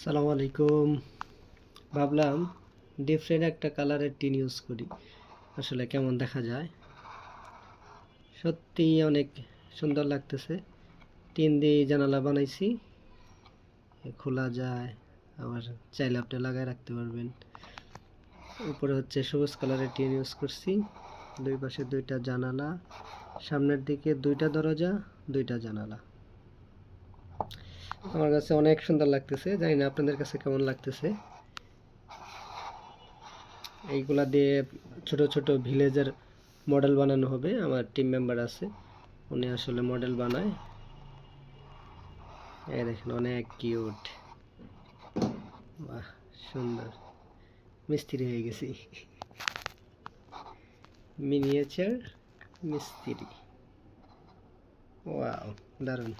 আসসালামু আলাইকুম। ভাবলাম ডিফারেন্ট একটা কালারের টিন ইউজ করি, আসলে কেমন দেখা যায়। সত্যি অনেক সুন্দর লাগতেছে। টিন দিয়ে জানালা বানাইছি, খোলা যায়, আবার চাইলে আপনি লাগায় রাখতে পারবেন। উপরে হচ্ছে সবুজ কালারের টিন ইউজ করছি, দুই পাশে দুইটা জানালা, সামনের দিকে দুইটা দরজা, দুইটা জানালা। আমার কাছে অনেক সুন্দর লাগতেছে, জানি না আপনাদের কাছে কেমন লাগতেছে। এইগুলা দিয়ে ছোট ছোট ভিলেজের মডেল বানানো হবে। আমার টিম মেম্বার আছে, উনি আসলে মডেল বানায়। এই দেখেন, অনেক কিউট, বাহ সুন্দর। মিস্ত্রি হয়ে গেছি, মিনিয়েচার মিস্ত্রি। ওয়াও, দারুণ।